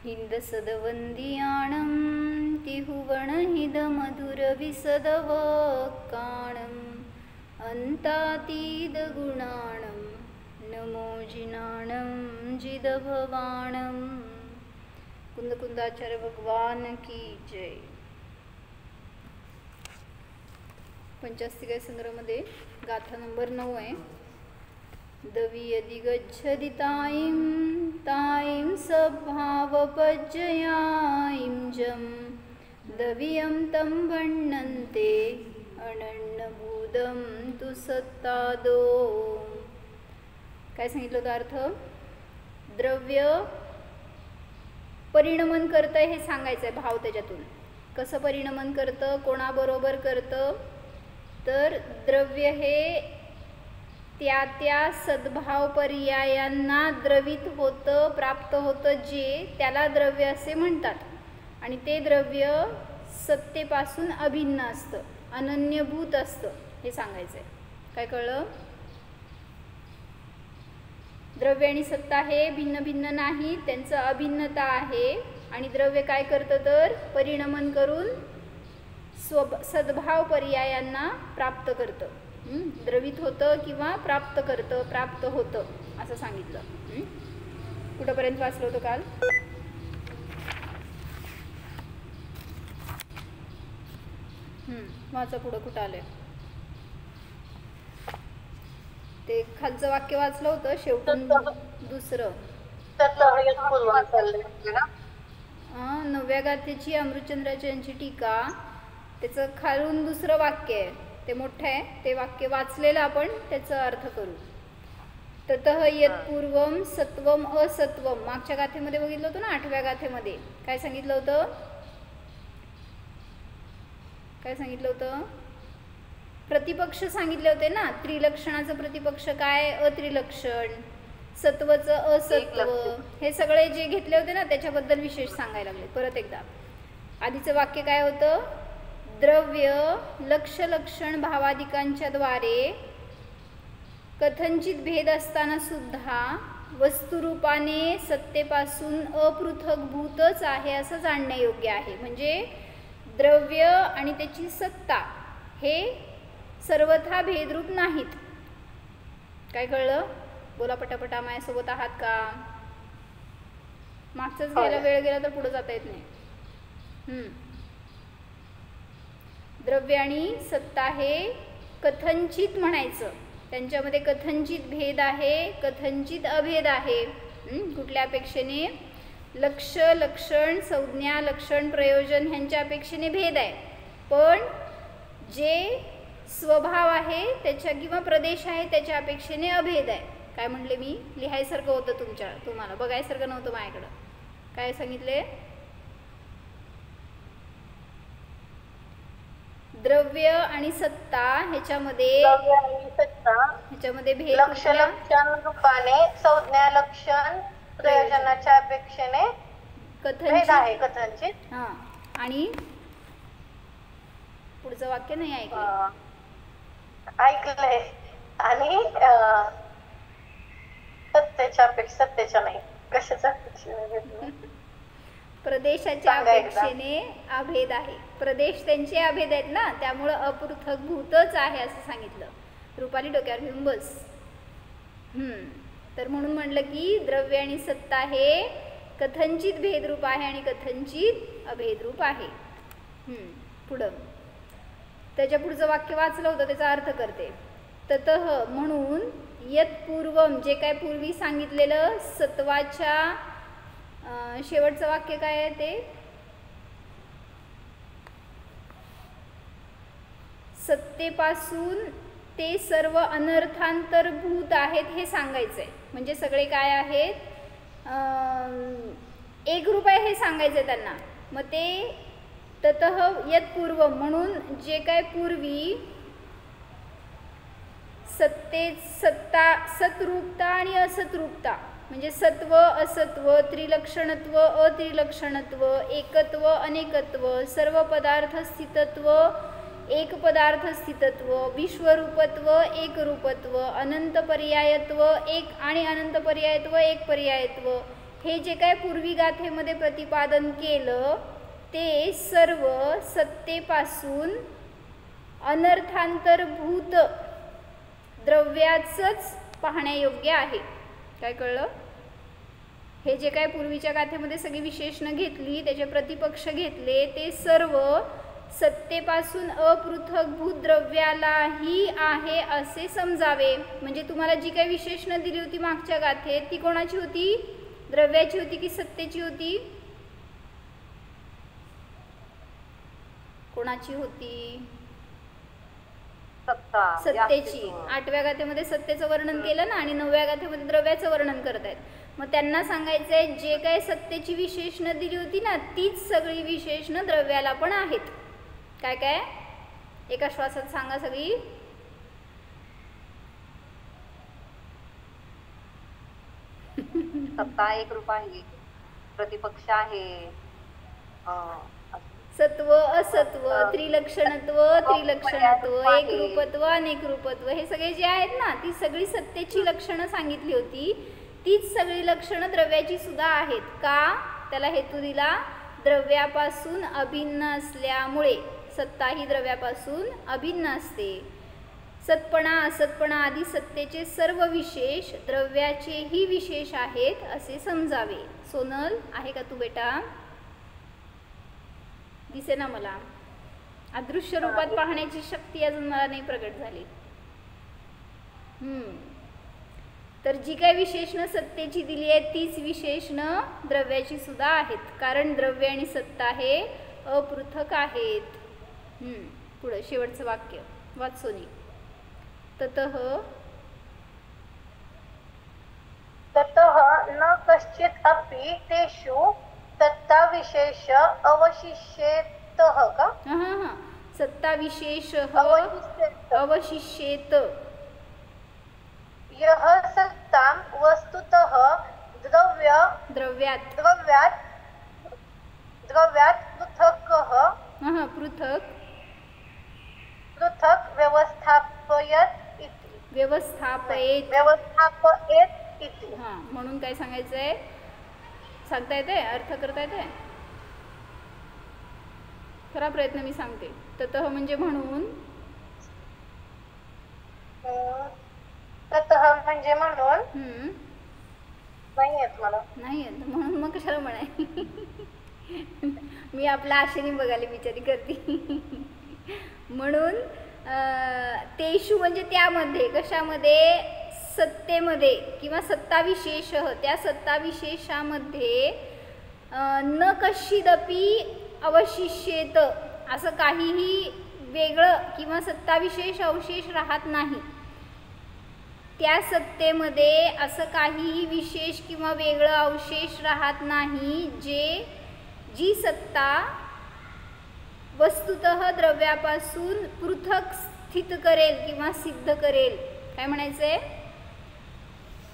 हिंदसदवंदियाणं तिहुवणहिदमधुरविसदवक्काणम् अन्तातीदगुणाणं नमो जिनाणं जिदभवाणं। कुंदकुंदाचार्य भगवान की जय। पंचास्तिका संग्रहामध्ये गाथा नंबर 9 आहे। दवी यदि गच्छति ताईं ताईं सभावपज्जयाईं जं दवियं तं वर्णन्ते अनन्नभूतं तु सत्तादो। काय सांगितलं होतं अर्थ? द्रव्य परिणमन करतं हे सांगायचं आहे भाव त्याच्यातून। कसं परिणमन करतं, कोणाबरोबर करतं? तर द्रव्य हे त्या त्या सद्भाव पर्यायांना द्रवित होतं, प्राप्त होतं, जे त्याला द्रव्य असे म्हणतात। आणि ते द्रव्य सत्तेपासून अभिन्न असतं, अनन्यभूत असतं हे सांगायचं आहे। काय कळलं? द्रव्य आणि सत्ता हे भिन्न भिन्न नाही, त्यांचं अभिन्नता आहे। आणि द्रव्य काय करतं तर परिणमन करून सद्भाव पर्यायांना प्राप्त करतं, द्रवित होतं किंवा प्राप्त करतं, प्राप्त होतं असं सांगितलं। कुठंपर्यंत वाचलं होतं काल? वाचा पुढं, कुठं आलंय ते? खालचं वाक्य वाचलं होतं, शेवटून दुसरं 9व्या गाथेची अमृतचंद्राची यांची टीका, त्याचं खालून दुसरं वाक्य आहे, ते मोठं आहे, ते वाक्य वाचलेलं आपण, त्याचा अर्थ करू। ततः यत्पूर्वम सत्वम असत्वम, मागच्या गाथेमध्ये बघितलं होतं ना, 8व्या गाथेमध्ये काय सांगितलं होतं? काय सांगितलं होतं? प्रतिपक्ष सांगितले होते ना, त्रिलक्षणाचं प्रतिपक्ष काय? अत्रिलक्षण, सत्वचं असत्व, हे सगळे जे घेतले होते ना त्याच्याबद्दल विशेष सांगायला लागले। परत एकदा आधीचं वाक्य काय होतं? द्रव्य लक्ष लक्षण भावादिकांच्या द्वारे कथनचित भेद असताना सुद्धा वस्तुरूपाने सत्तेपासून अपृथकभूतच आहे असं जाणणे योग्य आहे। म्हणजे द्रव्य आणि त्याची सत्ता हे सर्वथा भेदरूप नाहीत। काय कळलं? बोला पटापटा, माझ्यासोबत आहात का? मागचंच घ्यायला वेळ गेला तर पुढे जाता येत नाही। द्रव्य आणि सत्ता हे कथनचित म्हणायचं, त्यांच्यामध्ये कथनचित भेद आहे, कथनचित अभेद आहे। कुठल्या अपेक्षेने? लक्ष लक्षण संज्ञा लक्षण प्रयोजन ह्यांच्या अपेक्षेने भेद आहे, पण जे स्वभाव आहे त्याच्या किंवा प्रदेश आहे त्याच्या अपेक्षेने अभेद आहे। काय म्हणले मी? लिहायसारखं होतं तुम्हाला, बघायसारखं नव्हतं माझ्याकडं। काय सांगितले? द्रव्य आणि सत्ता ह्याच्यामध्ये भेद, लक्ष लक्षण रूपाने संज्ञा लक्षण प्रयोजनाच्या अपेक्षेने भेद आहे कथनचित। आणि पुढचं वाक्य नाही ऐकलंय। आणि सत्तेच्या नाही, कशाच्या अपेक्षेने? प्रदेशाच्या अपेक्षेने अभेद आहे। प्रदेश त्यांचे अभेद आहेत ना, त्यामुळं अपृथकभूतच आहे असं सांगितलं। रुपाली डोक्यावर घेऊन बस। तर म्हणून म्हणलं की द्रव्य आणि सत्ता हे कथनचित भेदरूप आहे आणि कथनचित अभेदरूप आहे। पुढं त्याच्या पुढचं वाक्य वाचलं होतं, त्याचा अर्थ करते। ततः म्हणून यत्पूर्वम, जे काय पूर्वी सांगितलेलं सत्वाच्या शेवटचं वाक्य काय आहे ते? सत्तेपासून ते सर्व अनर्थांतरभूत आहेत हे सांगायचंय। म्हणजे सगळे काय आहेत? एक रूप आहे हे सांगायचंय त्यांना। मग ते ततः यत्पूर्वम म्हणून जे काय पूर्वी सत्रूपता आणि असत्रूपता, म्हणजे सत्व असत्व, त्रिलक्षणत्व अत्रिलक्षणत्व, एकत्व अनेकत्व, सर्व पदार्थ स्थितत्व एक पदार्थ स्थितत्व, विश्वरूपत्व एकरूपत्व, अनंत पर्यायत्व एक आणि अनंत पर्यायत्व एक पर्यायत्व, हे जे काय पूर्वी गाथेमध्ये प्रतिपादन केलं ते सर्व सत्तेपासून अनर्थांतरभूत द्रव्याचंच पाहण्यायोग्य आहे. काय कळलं? हे जे काय पूर्वीच्या गाथेमध्ये सगळी विशेषणं घेतली, त्याचे प्रतिपक्ष घेतले, ते सर्व सत्तेपासून अपृथकभूत द्रव्यालाही आहे असे समजावे. म्हणजे तुम्हाला जी काही विशेषणं दिली होती मागच्या गाथेत ती कोणाची होती? द्रव्याची होती की सत्तेची होती? कोणाची होती? सत्तेची. 8व्या गाथेमध्ये सत्तेचं वर्णन केलं ना आणि 9व्या गाथेमध्ये द्रव्याचं वर्णन करत आहेत. मग त्यांना सांगायचंय जे काही सत्तेची विशेषणं दिली होती ना तीच सगळी विशेषणं द्रव्याला पण आहेत. काय काय? एका श्वासात सांगा सगळी. सत्ता एक रूप आहे, प्रतिपक्ष आहे, सत्व असत्व, त्रिलक्षणत्व त्रिलक्षणत्व, एक रूपत्व अनेक रूपत्व, हे सगळे जे आहेत ना ती सगळी सत्तेची लक्षणं सांगितली होती. तीच सगळी लक्षणं द्रव्याची सुद्धा आहेत. का? त्याला हेतू दिला द्रव्यापासून अभिन्न असल्यामुळे. सत्ता ही द्रव्यापासून अभिन्न असते. सत्पणा असत्पणा आदी सत्तेचे सर्व विशेष द्रव्याचेही विशेष आहेत असे समजावे. सोनल आहे का तू बेटा? दिसे ना मला. अदृश्य रूपात पाहण्याची शक्ती अजून मला नाही प्रगट झाली. तर जी काही विशेषणं सत्तेची दिली आहेत तीच विशेषणं द्रव्याची सुद्धा आहेत. कारण द्रव्य आणि सत्ता हे अपृथक आहेत. पुढे शेवटचं वाक्य वाच सोनी. ततः न कश्चित अपि तेषु सत्ता विशेष अवशिष्येतः का? हां सत्ता विशेष अवशिष्येत. यह सत्तां वस्तुतः द्रव्यात् पृथक् व्यवस्थापयेत इति. म्हणून काय सांगायचंय? सांगता येते? अर्थ करता येते? खरा प्रयत्न मी सांगते. ततः म्हणजे म्हणून. ततः म्हणजे म्हणून. नाही येत मला. नाही येत म्हणून मग कशाला म्हणाय? मी आपल्या आशेने बघायला बिचारी करते. म्हणून तेषु म्हणजे त्यामध्ये. कशामध्ये? सत्तेमध्ये किंवा सत्ताविशेष. त्या सत्ताविशेषामध्ये न कश्चिदपि अवशिष्येत असं काहीही वेगळं किंवा सत्ताविशेष अवशेष राहत नाही. त्या सत्तेमध्ये असं काहीही विशेष किंवा वेगळं अवशेष राहत नाही जी सत्ता वस्तुतः द्रव्यापासून पृथक स्थित करेल किंवा सिद्ध करेल. काय म्हणायचंय?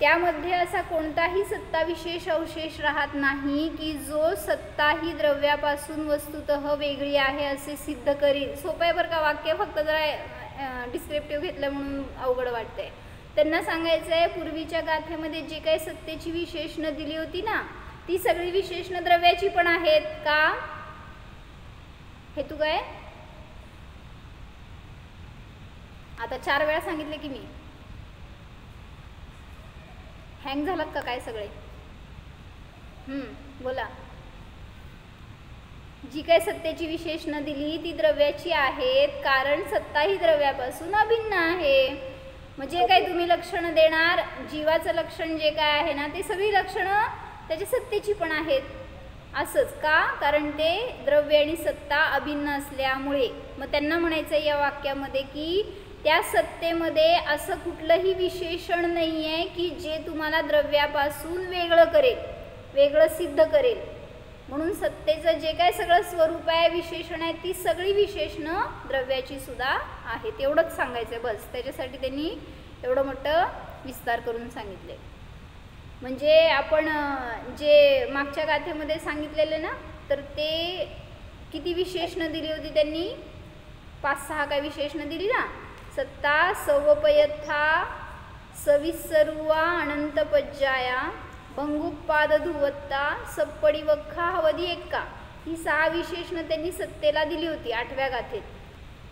त्यामध्ये असा कोणताही सत्ता विशेष अवशेष राहत नाही की जो सत्ता ही द्रव्यापासून वस्तुतः वेगळी आहे असे सिद्ध करेल. सोपं आहे बरं का वाक्य, फक्त जरा डिस्क्रिप्टिव्ह घेतलं म्हणून अवघड वाटतंय. त्यांना सांगायचं आहे पूर्वीच्या गाथेमध्ये जे काही सत्तेची विशेषणं दिली होती ना ती सगळी विशेषणं द्रव्याची पण आहेत. का? हेतू काय? आता 4 वेळा सांगितले की मी. हँग झालात का काय सगळे? बोला. जी काही सत्तेची विशेषणं दिली ती द्रव्याची आहेत कारण सत्ता ही द्रव्यापासून अभिन्न आहे. म्हणजे काय तुम्ही लक्षणं देणार जीवाचं लक्षण जे काय आहे ना ते सगळी लक्षणं त्याच्या सत्तेची पण आहेत. असंच का? कारण ते द्रव्य आणि सत्ता अभिन्न असल्यामुळे. मग त्यांना म्हणायचं या वाक्यामध्ये की त्या सत्तेमध्ये असं कुठलंही विशेषण नाही आहे की जे तुम्हाला द्रव्यापासून वेगळं करेल, वेगळं सिद्ध करेल. म्हणून सत्तेचं जे काय सगळं स्वरूप आहे, विशेषण आहे, ती सगळी विशेषणं द्रव्याची सुद्धा आहेत. एवढंच सांगायचं बस. त्याच्यासाठी त्यांनी एवढं मोठं विस्तार करून सांगितले. म्हणजे आपण जे मागच्या गाथेमध्ये सांगितलेले ना तर ते किती विशेषणं दिली होती त्यांनी? 5-6 काय विशेषणं दिली ना. सत्ता, सवपयथा, सविस्सरुवा, अनंतपज्जाया, भंगुपाद धुवत्ता सप्पडी वख्खा हवदी एक्का, ही 6 विशेषणं त्यांनी सत्तेला दिली होती 8व्या गाथेत.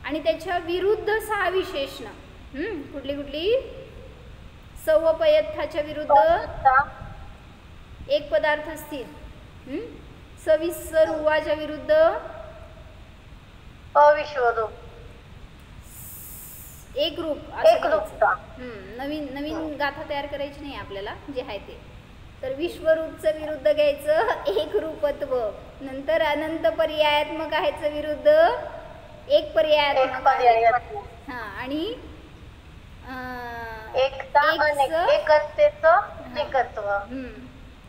आणि त्याच्या विरुद्ध 6 विशेषणं कुठली कुठली? सवपयत्थाच्या विरुद्ध एक पदार्थ स्थिर, सविस्तर उवाच्या विरुद्ध अविश्वरूप, एकरूपता. नवीन नवीन गाथा तयार करायची नाही आपल्याला, जे आहे ते. तर विश्वरूपचं विरुद्ध घ्यायचं एकरूपत्व. नंतर अनंत पर्यायात्मक आहेचं विरुद्ध एक पर्यायात्मक. हा, आणि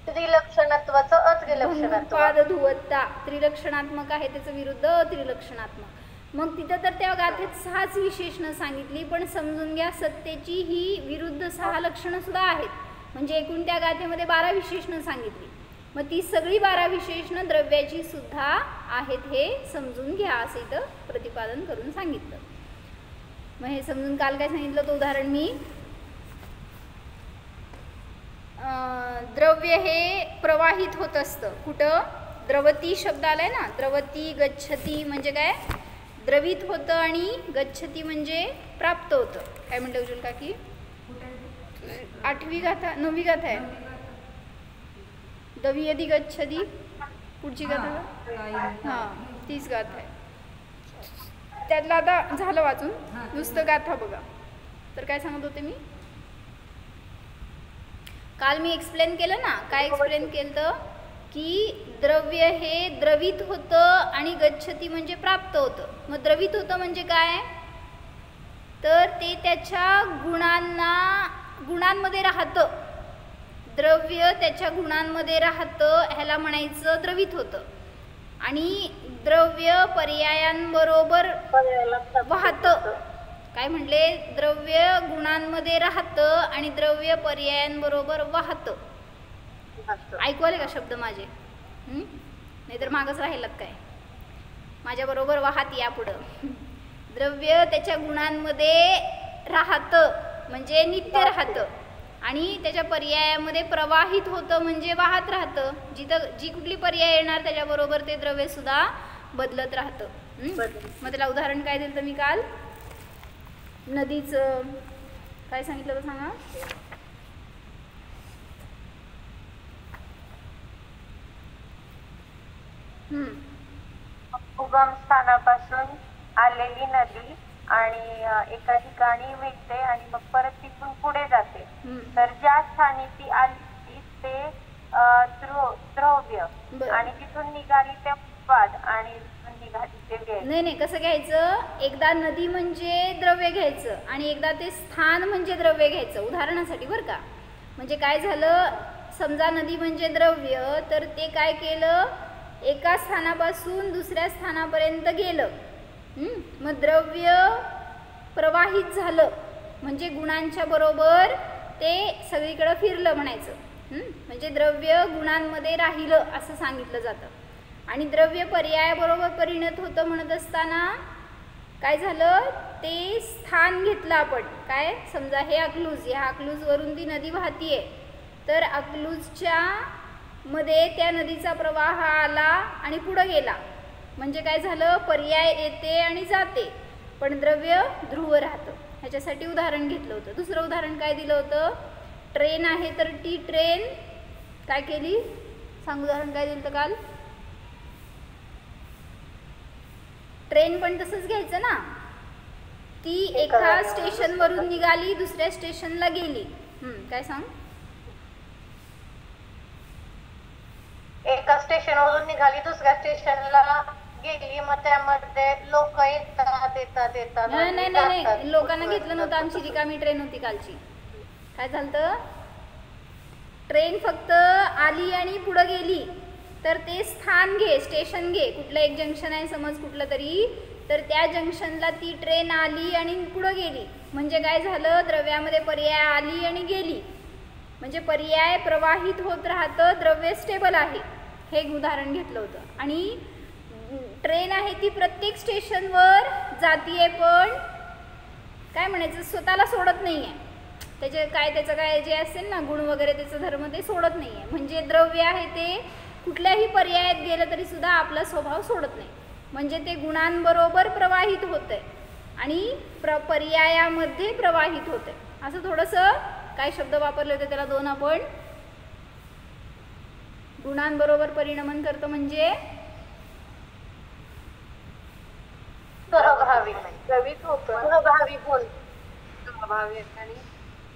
त्रिलक्षणत्वाचं अत्रिलक्षणत्व. पाद धुवत्ता त्रिलक्षणात्मक आहे त्याचं विरुद्ध अत्रिलक्षणात्मक. मग तिथं तर त्या गाथेत 6च विशेषणं सांगितली, पण समजून घ्या सत्तेची ही विरुद्ध 6 लक्षणं सुद्धा आहेत. म्हणजे एकूण त्या गाथेमध्ये 12 विशेषणं सांगितली. मग ती सगळी 12 विशेषणं द्रव्याची सुद्धा आहेत हे समजून घ्या, असं इथं प्रतिपादन करून सांगितलं. मग हे समजून काल काय सांगितलं होतं उदाहरण मी, द्रव्य हे प्रवाहित होत असतं. कुठं? द्रवती शब्द आलाय ना, द्रवती गच्छती म्हणजे काय? द्रवित होतं, आणि गच्छती म्हणजे प्राप्त होतं. काय म्हणलं उज्ज्वल काकी? 8वी गाथा 9वी गाथा आहे. दवियदी गच्छती पुढची गाथा हां 30 गाथा आहे. त्यातलं आता झालं वाचून, नुसतं गाथा बघा. तर काय सांगत होते मी काल? मी एक्सप्लेन केलं ना. काय एक्सप्लेन केलं? की द्रव्य हे द्रवित होतं आणि गच्छती म्हणजे प्राप्त होतं. मग द्रवित होतं म्हणजे काय? तर ते त्याच्या गुणांमध्ये राहतं. द्रव्य त्याच्या गुणांमध्ये राहतं, ह्याला म्हणायचं द्रवित होतं. आणि द्रव्य पर्यायांबरोबर वाहतं. काय म्हणले? द्रव्य गुणांमध्ये राहतं आणि द्रव्य पर्यायांबरोबर वाहतं. ऐकू आले का शब्द माझे? नाहीतर मागच राहिलात काय? माझ्याबरोबर वाहत या पुढं. द्रव्य त्याच्या गुणांमध्ये राहतं म्हणजे नित्य राहतं, आणि त्याच्या पर्यायामध्ये प्रवाहित होतं म्हणजे वाहत राहतं. जी कुठली पर्याय येणार त्याच्याबरोबर ते द्रव्य सुद्धा बदलत राहतं. मग त्याला उदाहरण काय दिलं मी काल? नदीचं काय सांगितलं तर सांगा. उगम स्थानापासून आलेली नदी आणि एका ठिकाणी मिळते आणि मग परत तिथून पुढे जाते. तर ज्या स्थानी ती आली ते द्रव्य, आणि तिथून निघाली ते पाद, आणि निघाली ते व्यय. नाही, कसं घ्यायचं? एकदा नदी म्हणजे द्रव्य घ्यायचं आणि एकदा ते स्थान म्हणजे द्रव्य घ्यायचं, उदाहरणासाठी बरं का. म्हणजे काय झालं? समजा नदी म्हणजे द्रव्य, तर ते काय केलं? एका स्थानापासून दुसऱ्या स्थानापर्यंत गेलं. मग द्रव्य प्रवाहित झालं म्हणजे गुणांच्या बरोबर ते सगळीकडे फिरलं म्हणायचं. म्हणजे द्रव्य गुणांमध्ये राहिलं असं सांगितलं जातं. आणि द्रव्य पर्यायाबरोबर परिणत होतं म्हणत असताना काय झालं? ते स्थान घेतलं आपण. काय? समजा हे अकलूज, ह्या अकलूजवरून ती नदी वाहतीये, तर अकलूजच्या मध्ये त्या नदीचा प्रवाह आला आणि पुढे गेला म्हणजे काय झालं? पर्याय येते आणि जाते, पण द्रव्य ध्रुव राहतं. ह्याच्यासाठी उदाहरण घेतलं होतं. दुसरं उदाहरण काय दिलं होतं? ट्रेन आहे, तर ती ट्रेन काय केली? सांग उदाहरण काय दिलं होतं काल? ट्रेन पण तसंच घ्यायचं ना. ती एका स्टेशनवरून निघाली, दुसऱ्या स्टेशनला गेली. काय सांग? एका स्टेशनवरून निघाली दुसऱ्या स्टेशनला गेली, मग त्यामध्ये लोक येतात. नाही, लोकांना घेतलं नव्हतं. आमची रिकामी ट्रेन होती कालची. काय झालं? ट्रेन फक्त आली आणि पुढे गेली, तर ते स्थान घे, स्टेशन घे. कुठलं एक जंक्शन आहे समज कुठलं तरी, तर त्या जंक्शनला ती ट्रेन आली आणि पुढे गेली म्हणजे काय झालं? द्रव्यामध्ये पर्याय आली आणि गेली म्हणजे पर्याय प्रवाहित होत राहतं, द्रव्य स्टेबल आहे. हे उदाहरण घेतलं होतं. आणि ट्रेन आहे ती प्रत्येक स्टेशनवर जातीये, पण काय म्हणायचं? स्वतःला सोडत नाही आहे. त्याचं काय जे असेल ना गुण वगैरे त्याचं धर्म ते सोडत नाही आहे. म्हणजे द्रव्य आहे ते कुठल्याही पर्यायात गेलं तरी सुद्धा आपला स्वभाव सोडत नाही. म्हणजे ते गुणांबरोबर प्रवाहित होतंय आणि पर्यायामध्ये प्रवाहित होतंय. असं थोडंसं काय शब्द वापरले होते त्याला दोन आपण. गुणांबरोबर परिणमन करतं म्हणजे सहभावी सहभावी गुण सहभावी आणि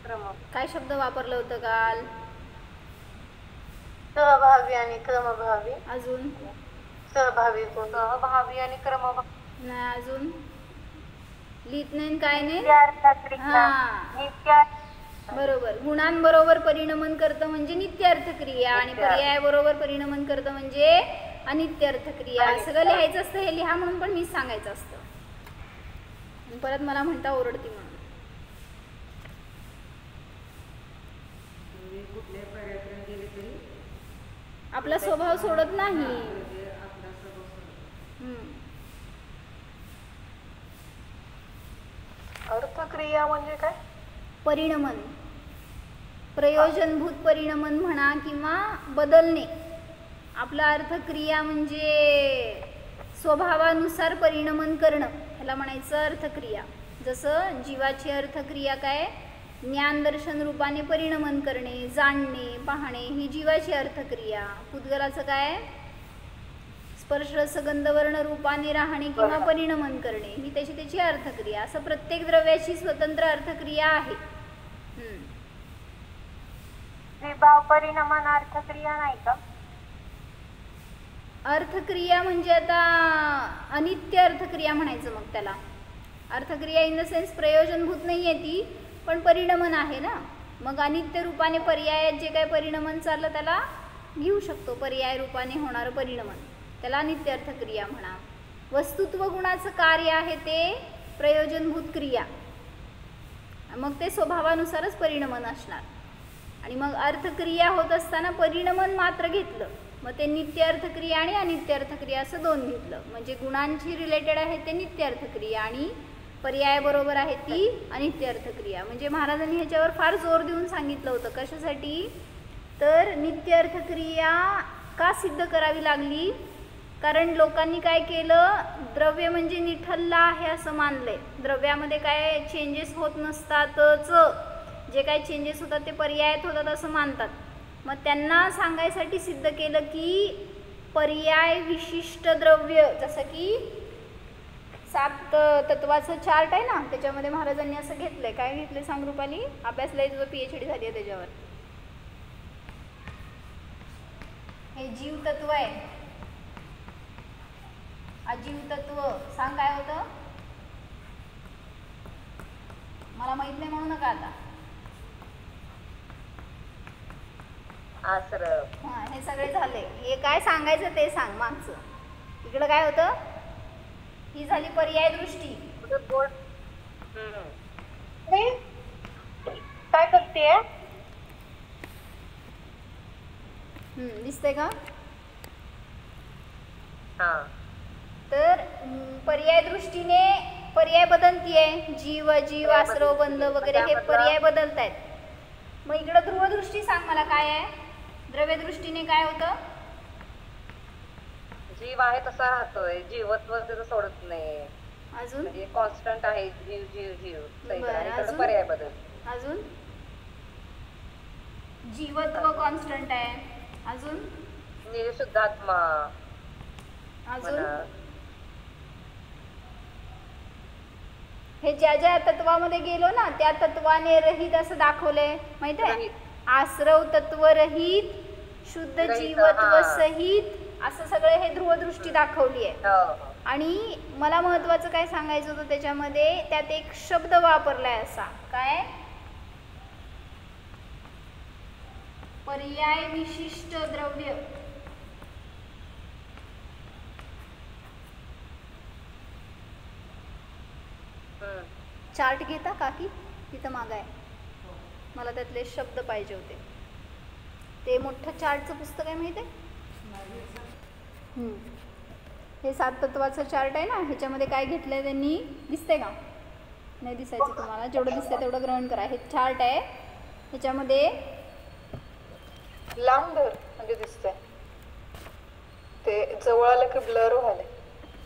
क्रम. काय शब्द वापरलं होतं काल? सहभावी आणि क्रमभावी. अजून सहभावी गुण. सहभावी आणि क्रमभावी. नाही अजून लिहित नाही काय नाही. नित्यार्थ. बरोबर. गुणांबरोबर परिणमन करतं म्हणजे नित्यार्थ क्रिया आणि पर्यायाबरोबर परिणमन करतं म्हणजे अनित्यार्थ क्रिया. सगळं लिहायचं असतं. हे लिहा म्हणून पण मीच सांगायचं असतं. परत मला म्हणता ओरडती म्हणून. आपला स्वभाव सोडत नाही. अर्थक्रिया म्हणजे काय? परिणमन, प्रयोजनभूत परिणमन म्हणा किंवा बदलणे. आपला अर्थक्रिया म्हणजे स्वभावानुसार परिणमन करणं, ह्याला म्हणायचं अर्थक्रिया. जसं जीवाची अर्थक्रिया काय? ज्ञान दर्शन रूपाने परिणमन करणे, जाणणे, पाहणे ही जीवाची अर्थक्रिया. पुद्गलाचं काय? स्पर्श रसगंध वर्ण रूपाने राहणे किंवा परिणमन करणे ही त्याची अर्थक्रिया. असं प्रत्येक द्रव्याची स्वतंत्र अर्थक्रिया आहे. विभाव परिणमन अर्थक्रिया नाही का? अर्थक्रिया म्हणजे आता अनित्य अर्थक्रिया म्हणायचं मग त्याला. अर्थक्रिया इन द सेन्स प्रयोजनभूत नाही आहे ती, पण परिणमन आहे ना. मग अनित्य रूपाने पर्यायात जे काय परिणमन चाललं त्याला घेऊ शकतो. पर्याय रूपाने होणारं परिणमन त्याला अनित्य अर्थक्रिया म्हणा. वस्तुत्व गुणाचं कार्य आहे ते प्रयोजनभूत क्रिया, मग ते स्वभावानुसारच परिणमन असणार. आणि मग अर्थक्रिया होत असताना परिणमन मात्र घेतलं, मग ते नित्य अर्थक्रिया आणि अनित्य अर्थक्रिया असं दोन घेतलं. म्हणजे गुणांची रिलेटेड आहे ते नित्य अर्थक्रिया आणि पर्यायाबरोबर आहे ती अनित्य अर्थक्रिया. म्हणजे महाराजांनी ह्याच्यावर फार जोर देऊन सांगितलं होतं. कशासाठी? तर नित्य अर्थक्रिया का सिद्ध करावी लागली? कारण लोकांनी काय केलं, द्रव्य म्हणजे निठल्ला आहे असं मानलंय. द्रव्यामध्ये काय चेंजेस होत नसतातच, जे काय चेंजेस होतात ते पर्यायात होतात असं मानतात. मग त्यांना सांगायसाठी सिद्ध केलं की पर्याय विशिष्ट द्रव्य, जसं की 7 तत्वाचं चार्ट आहे ना, त्याच्यामध्ये महाराजांनी असं घेतलंय. काय घेतलंय सांग रुपाली? अभ्यासला तुझं PhD झाली आहे त्याच्यावर. हे जीव तत्व आहे, अजीव तत्व. सांग काय होतं? मला माहित नाही म्हणू नका आता. हे सगळे झाले. हे काय सांगायचं ते सांग मागचं. इकडं काय होतं? ही झाली पर्याय दृष्टी. काय करते? दिसतंय का? तर पर्याय दृष्टीने पर्याय बदलती आहे. जीव, अजीव, आश्रव, बंध वगैरे हे पर्याय बदलत आहेत. मग इकडं ध्रुवदृष्टी सांग मला काय आहे? द्रव्य दृष्टीने काय होतं? जीव आहे तसा राहतोय, जीवत्व त्याचं सोडत नाही. अजून म्हणजे कॉन्स्टंट आहे जीव जीव जीव. अजून पर्याय बदल. अजून जीवत्व कॉन्स्टंट आहे. अजून निर्शुद्धात्मा. अजून हे ज्या ज्या तत्वामध्ये गेलो ना त्या तत्वाने रहित असं दाखवलंय माहित आहे. आश्रव तत्व रहित, शुद्ध जीवत्व सहित असं सगळे हे ध्रुवदृष्टी दाखवली आहे. आणि मला महत्वाचं काय सांगायचं होतं त्याच्यामध्ये, त्यात एक शब्द वापरलाय असा काय, पर्याय विशिष्ट द्रव्य. चार्ट घेता काकी? तिथं माग आहे. मला त्यातले शब्द पाहिजे होते. ते मोठं चार्टचं पुस्तक आहे माहिती आहे? हे 7 तत्वाचं चार्ट आहे ना, ह्याच्यामध्ये काय घेतलंय त्यांनी दिसतंय का? नाही दिसायचं तुम्हाला, जेवढं दिसतं तेवढं ग्रहण करा. हे चार्ट आहे, ह्याच्यामध्ये लांब धर म्हणजे दिसतंय, ते जवळ आलं की ब्लर व्हायला.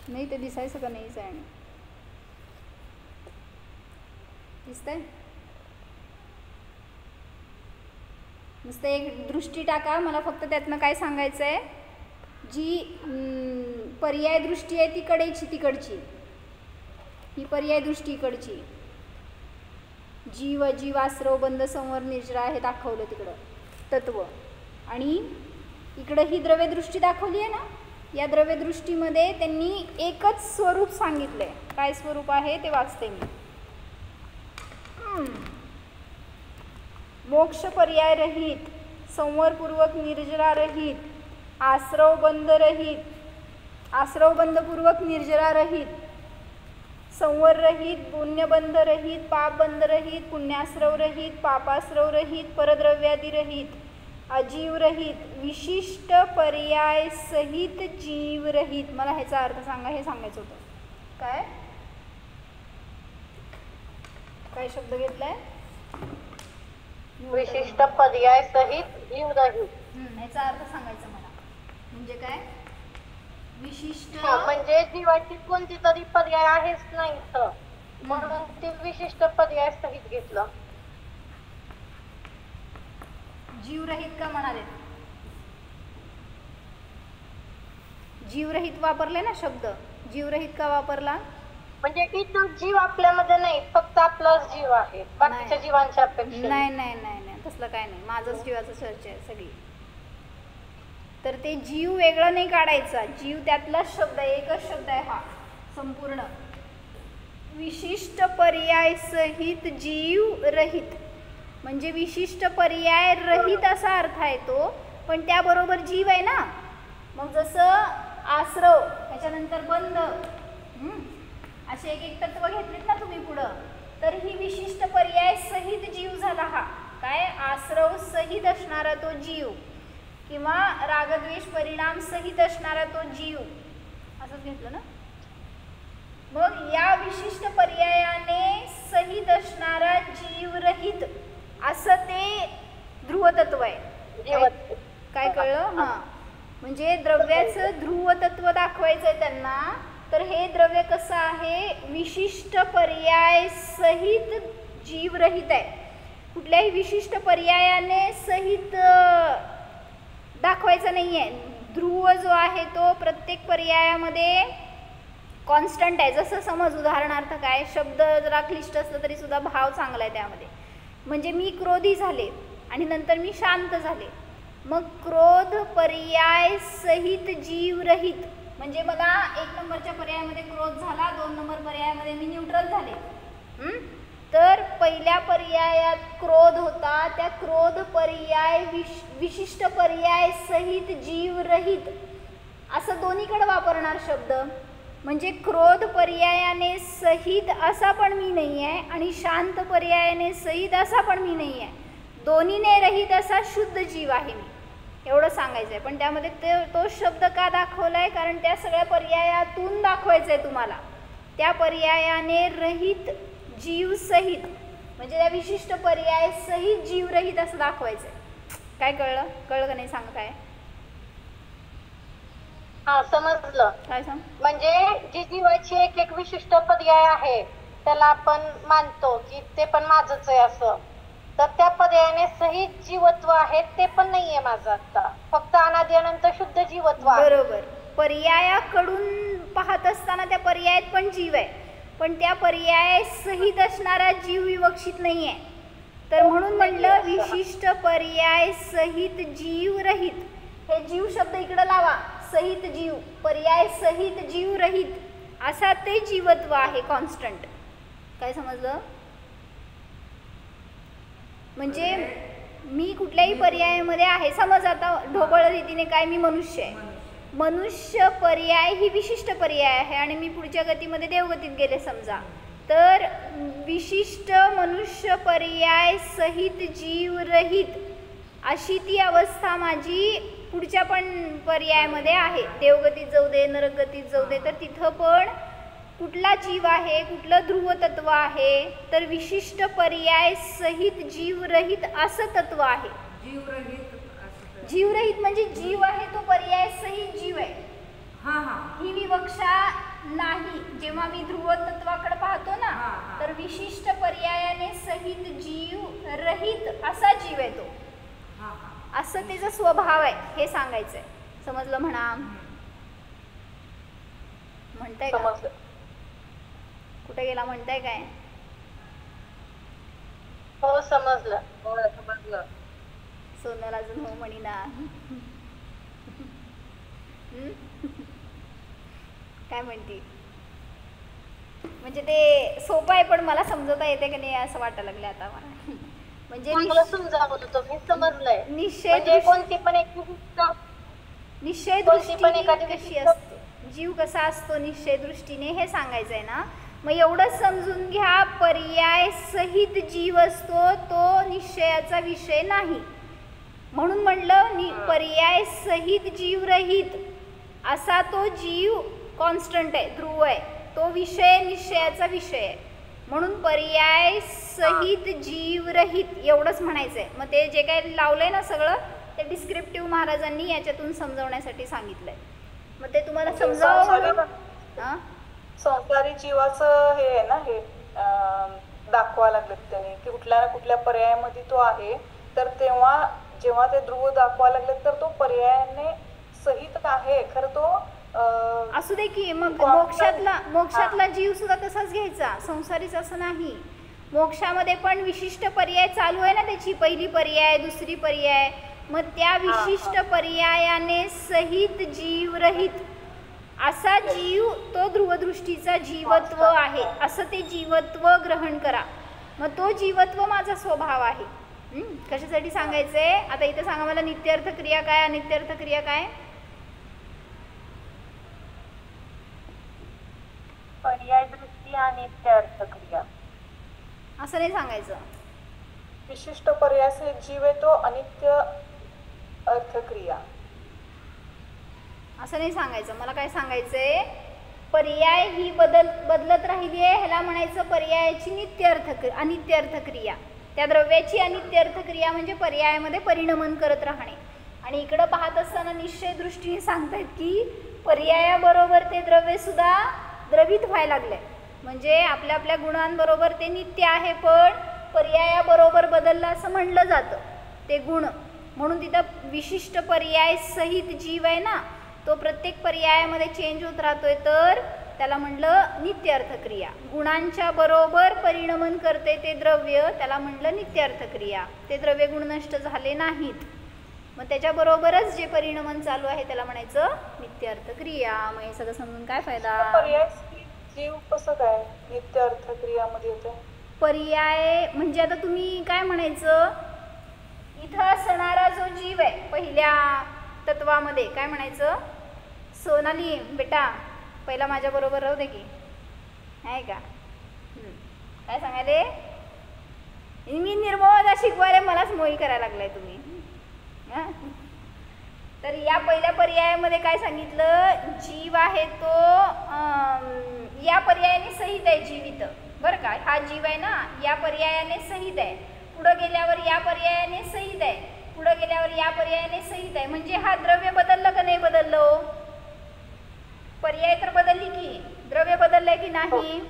नाही ते दिसायचं का नाहीच आहे, आणि दिसतंय. नुसतं एक दृष्टी टाका, मला फक्त त्यातनं काय सांगायचं आहे. जी पर्याय दृष्टी आहे ती तिकडची, ही पर्याय दृष्टी इकडची. जीव अजीव आश्रव बंध संवर निर्जरा हे दाखवलं तिकडं तत्व, आणि इकडं ही द्रव्यदृष्टी दाखवली आहे ना. या द्रव्यदृष्टीमध्ये त्यांनी एकच स्वरूप सांगितलंय. काय स्वरूप आहे ते वाचते मी. मोक्ष पर्याय रहित, संवरपूर्वक निर्जरा रहित, आश्रवबंध रहित, आश्रवबंधपूर्वक निर्जरा रहित, संवर रहित, पुण्यबंध रहित, पापबंध रहित, पुण्याश्रव रहित, पापाश्रव रहित, परद्रव्यादी रहित, अजीव रहित, विशिष्ट पर्याय सहित जीव रहित. मला ह्याचा अर्थ सांगा, हे सांगायचं होतं. काय काय शब्द घेतलाय? विशिष्ट पर्याय सहित जीव रहित. ह्याचा अर्थ सांगायचा मला. म्हणजे काय? विशिष्ट म्हणजे जीवाची कोणती तरी पर्याय आहेच नाही तर म्हणून ते विशिष्ट पर्याय सहित घेतलं. जीवरहित का म्हणाले? जीवरहित वापरले ना शब्द. जीवरहित का वापरला? म्हणजे इथं जीव आपल्यामध्ये नाही, फक्त आपलाच जीव आहे, बाकीच्या जीवांच्या अपेक्षा नाही नाही नाही नाही तसलं काय नाही. माझंच जीवाचं चर्चा आहे सगळी. तर ते जीव वेगळं नाही काढायचा. जीव त्यातलाच शब्द आहे, एकच शब्द आहे हा संपूर्ण. विशिष्ट पर्याय सहित जीव रहित म्हणजे विशिष्ट पर्याय रहित असा अर्थ आहे तो, पण त्याबरोबर जीव आहे ना. मग जसं आश्रव त्याच्यानंतर बंध असे एक एक तत्व घेतलेत ना तुम्ही पुढं, तर ही विशिष्ट पर्याय सहित जीव झाला हा. काय? आश्रव सहित असणारा तो जीव, किंवा रागद्वेष परिणाम सहित असणारा तो जीव, असंच घेतलं ना. मग या विशिष्ट पर्यायाने सहित असणारा जीव रहित असं ते ध्रुवतत्व आहे. काय कळलं? हा, म्हणजे द्रव्याचं ध्रुवतत्व दाखवायचं आहे त्यांना. तर हे द्रव्य कसं आहे? विशिष्ट पर्याय सहित जीव रहित आहे. कुठल्याही विशिष्ट पर्यायाने सहित दाखवायचा नाही आहे. ध्रुव जो आहे तो प्रत्येक पर्यायामध्ये कॉन्स्टंट आहे. जसं समज उदाहरणार्थ काय, शब्द जरा क्लिष्ट असलं तरी सुद्धा भाव चांगला आहे त्यामध्ये. म्हणजे मी क्रोधी झाले आणि नंतर मी शांत झाले, मग क्रोध पर्याय सहित जीव रहित म्हणजे मला 1 नंबरच्या पर्यायामध्ये क्रोध झाला, 2 नंबर पर्यायामध्ये मी न्यूट्रल झाले. तर पहिल्या पर्यायात क्रोध होता, त्या क्रोध पर्याय विशिष्ट पर्याय सहित जीव रहित असं दोन्हीकडे वापरणार शब्द. म्हणजे क्रोध पर्यायाने सहित असा पण मी नाही आहे आणि शांत पर्यायाने सहित असा पण मी नाही आहे. दोन्हीने रहित असा शुद्ध जीव आहे मी, एवढं सांगायचं आहे. पण त्यामध्ये तो शब्द का दाखवला आहे? कारण त्या सगळ्या पर्यायातून दाखवायचं आहे तुम्हाला. त्या पर्यायाने रहित जीव सहित म्हणजे त्या विशिष्ट पर्याय सहित जीव रहित असं दाखवायचं आहे. काय कळलं? कळलं का नाही? सांग काय? हा, समजलं. काय सांग? म्हणजे जी जीवाची एक एक विशिष्ट पर्याय आहे त्याला आपण मानतो की ते पण माझंच आहे असं, तर त्या पर्यायाने सहित जीवत्व आहे ते पण नाहीये माझं आता, फक्त अनादि अनंत शुद्ध जीवत्व आहे. बरोबर. पर्यायाकडून पाहत असताना त्या पर्यायात पण जीव आहे, पण त्या पर्याय सहित असणारा जीव विवक्षित नाही आहे. तर म्हणून म्हणलं विशिष्ट पर्याय सहित जीव रहित. हे जीव शब्द इकडं लावा. सहित जीव, पर्याय सहित जीव रहित असा ते जीवत्व आहे कॉन्स्टंट. काय समजलं? म्हणजे मी कुठल्याही पर्यायामध्ये आहे. समज आता ढोबळ रीतीने काय, मी मनुष्य आहे. मनुष्य पर्याय ही विशिष्ट पर्याय आहे आणि मी पुढच्या गतीमध्ये देवगतीत गेले समजा, तर विशिष्ट मनुष्य पर्याय सहित जीव रहित अशी ती अवस्था माझी पुढच्या पण पर्यायामध्ये आहे. देवगतीत जाऊ दे, नरकगतीत जाऊ दे, तर तिथं पण कुठला जीव आहे, कुठलं ध्रुव तत्व आहे, तर विशिष्ट पर्याय सहित जीवरहित असं तत्व आहे. जीवरहित म्हणजे जीव आहे तो पर्याय सहित जीव आहे. ही विवक्षा नाही. जेव्हा मी ध्रुव तत्वाकडे पाहतो ना, तर विशिष्ट पर्यायाने सहित जीव रहित असा जीव आहे तो, असं त्याचा स्वभाव आहे हे सांगायचंय. समजलं म्हणा? म्हणताय का? कुठे गेला म्हणताय काय? हो समजलं. सोनल अजून हो म्हणी ना. काय म्हणती? म्हणजे ते सोपं आहे पण मला समजवता येते की नाही असं वाटायला लागले आता मला. म्हणजे मला समजावलं तुम्ही, समजलंय. निश्चय म्हणजे कोणती पण एक निश्चय कोणती पण दृष्टी एखादी कशी असते, जीव कसा असतो निश्चय दृष्टीने हे सांगायचंय ना. मग एवढंच समजून घ्या, पर्याय सहित जीव असतो तो निश्चयाचा विषय नाही. म्हणून म्हणलं पर्याय सहित जीव रहित असा तो जीव कॉन्स्टंट आहे, ध्रुव आहे, तो विषय निश्चयाचा विषय आहे. म्हणून पर्याय सहित जीव रहित एवढंच म्हणायचंय. मग ते जे काही लावलंय ना सगळं ते डिस्क्रिप्टिव्ह महाराजांनी याच्यातून समजवण्यासाठी सांगितलंय. मग ते तुम्हाला समजावं. संसारी जीवाचं हे आहे ना, हे दाखवा लागलेत त्यांनी की कुठल्या ना कुठल्या पर्यायामध्ये तो आहे. तर तेव्हा जेव्हा ते ध्रुव दाखवा लागले तर तो पर्यायाने सहित आहे खरं. तो असू दे की मग मोक्षातला जीव सुद्धा तसाच घ्यायचा, संसारीच असं नाही. मोक्षामध्ये पण विशिष्ट पर्याय चालू आहे ना त्याची, पहिली पर्याय, दुसरी पर्याय. मग त्या विशिष्ट पर्यायाने सहित जीव रहित असा जीव तो ध्रुवदृष्टीचा जीवत्व आहे, असं ते जीवत्व ग्रहण करा. मग तो जीवत्व माझा स्वभाव आहे. कशासाठी सांगायचंय आता इथं सांगा मला. नित्यर्थ क्रिया काय, अनित्यर्थ क्रिया काय? पर्याय दृष्टी आणि अर्थ क्रिया असं नाही सांगायचं. विशिष्ट पर्याय से जीव आहे तो अनित्य अर्थक्रिया असं नाही सांगायचं. मला काय सांगायचंय, पर्याय ही बदलत राहिली आहे ह्याला म्हणायचं पर्यायाची अनित्य अर्थक्रिया. त्या द्रव्याची अनित्य अर्थक्रिया म्हणजे पर्यायामध्ये परिणमन करत राहणे. आणि इकडं पाहत असताना निश्चय दृष्टीने सांगतायत की पर्यायाबरोबर ते द्रव्य सुद्धा द्रवित व्हायला लागले. म्हणजे आपल्या आपल्या गुणांबरोबर ते नित्य आहे पण पर्यायाबरोबर बदललं असं म्हणलं जातं ते गुण. म्हणून तिथं विशिष्ट पर्याय सहित जीव आहे ना, तो प्रत्येक पर्यायामध्ये चेंज होत राहतोय, तर त्याला म्हणलं नित्य अर्थक्रिया. गुणांच्या बरोबर परिणमन करते ते द्रव्य, त्याला म्हणलं नित्य अर्थक्रिया. ते द्रव्य गुण नष्ट झाले नाहीत, मग त्याच्याबरोबरच जे परिणमन चालू आहे त्याला म्हणायचं नित्य अर्थक्रिया. मग हे सगळं समजून काय फायदा? पर्याय जीव कसं काय नित्य अर्थक्रियामध्ये येतं? पर्याय म्हणजे आता तुम्ही काय म्हणायचं, इथं असणारा जो जीव आहे पहिल्या तत्वामध्ये काय म्हणायचं, सोनाली बेटा पहिला माझ्या बरोबर राहू दे की, आहे का? काय सांगायले? मी निर्मोहता शिकवायला मलाच मोही करायला लागलाय तुम्ही. तर या पहिल्या पर्यायामध्ये काय सांगितलं, जीव आहे तो या पर्यायाने सहित आहे जीवित, बरं का? हा जीव आहे ना या पर्यायाने सहित आहे. पुढं गेल्यावर या पर्यायाने सहित आहे, पुढं गेल्यावर या पर्यायाने सहित आहे. म्हणजे हा द्रव्य बदललं का नाही बदललं? पर्याय तर बदलली की, द्रव्य बदललंय की नाही?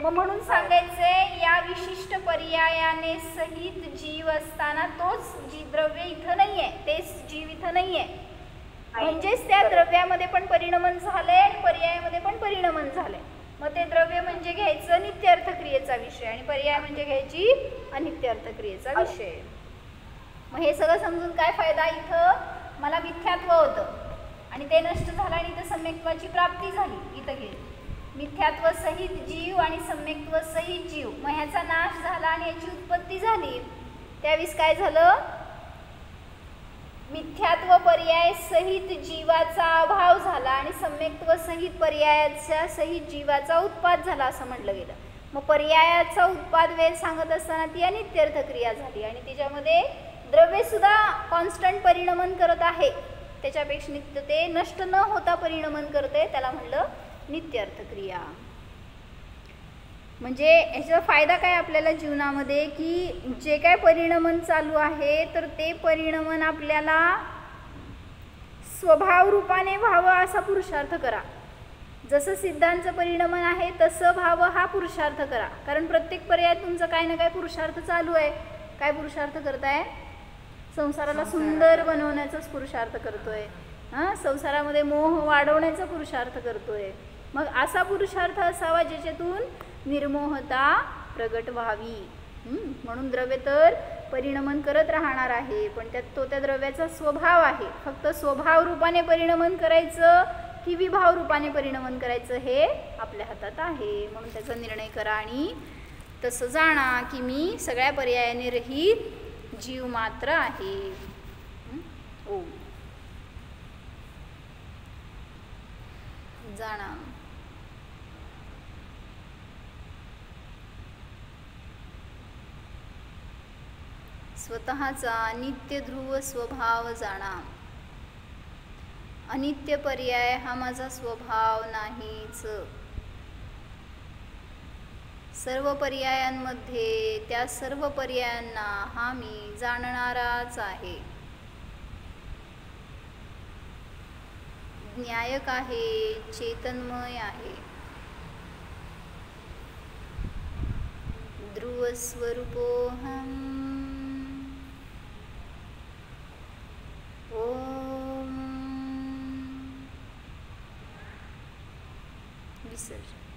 मग म्हणून सांगायचंय या विशिष्ट पर्यायाने सहित जीव असताना तोच द्रव्य इथं नाहीये, तेच जीव इथं नाहीये. म्हणजेच त्या द्रव्यामध्ये पण परिणमन झालंय आणि पर्यायामध्ये पण परिणमन झालंय. मग ते द्रव्य म्हणजे घ्यायचं नित्य अर्थक्रियेचा विषय आणि पर्याय म्हणजे घ्यायची अनित्य अर्थक्रियेचा विषय. मग हे सगळं समजून काय फायदा? इथं मला मिथ्यात्व होतं आणि ते नष्ट झालं आणि इथं सम्यक्त्वाची प्राप्ती झाली. इथं घे मिथ्यात्व सहित जीव आणि सम्यक्त्व सहित जीव, मग ह्याचा नाश झाला आणि याची उत्पत्ती झाली. त्यावेळेस काय झालं, मिथ्यात्व पर्याय सहित जीवाचा अभाव झाला आणि सम्यक्त्व सहित पर्यायाच्या सहित जीवाचा उत्पाद झाला असं म्हटलं गेलं. मग पर्यायाचा उत्पाद वेळ सांगत असताना ती अनित्य अर्थक्रिया झाली आणि तिच्यामध्ये द्रव्य सुद्धा कॉन्स्टंट परिणमन करत आहे, त्याच्यापेक्षा नित्य ते नष्ट न होता परिणमन करते, त्याला म्हणलं नित्य अर्थक्रिया. म्हणजे ह्याचा फायदा काय आपल्याला जीवनामध्ये, की जे काय परिणमन चालू आहे तर ते परिणमन आपल्याला स्वभाव रूपाने व्हावं असा पुरुषार्थ करा. जसं सिद्धांचं परिणमन आहे तसं व्हावं हा पुरुषार्थ करा. कारण प्रत्येक पर्याय तुमचा काय ना काय पुरुषार्थ चालू आहे. काय पुरुषार्थ करताय? संसाराला सुंदर बनवण्याचाच पुरुषार्थ करतोय. संसारामध्ये मोह वाढवण्याचा पुरुषार्थ करतोय. मग असा पुरुषार्थ असावा ज्याच्यातून निर्मोहता प्रगट व्हावी. म्हणून द्रव्य तर परिणमन करत राहणार आहे, पण त्यात त्या द्रव्याचा स्वभाव आहे. फक्त स्वभाव रूपाने परिणमन करायचं की विभाव रूपाने परिणमन करायचं हे आपल्या हातात आहे. म्हणून त्याचा निर्णय करा आणि तसं जाणा की मी सगळ्या पर्यायाने रहित जीव मात्र आहे. ओम. जाणा. स्वतःचा नित्य ध्रुव स्वभाव जाणा. अनित्य पर्याय हा माझा स्वभाव नाहीच. सर्व पर्यायांमध्ये त्या सर्व पर्यायांना हा मी जाणणाराच आहे. न्यायक आहे, चेतनमय आहे. ध्रुव स्वरूपोहम. ओम. विसर्जन.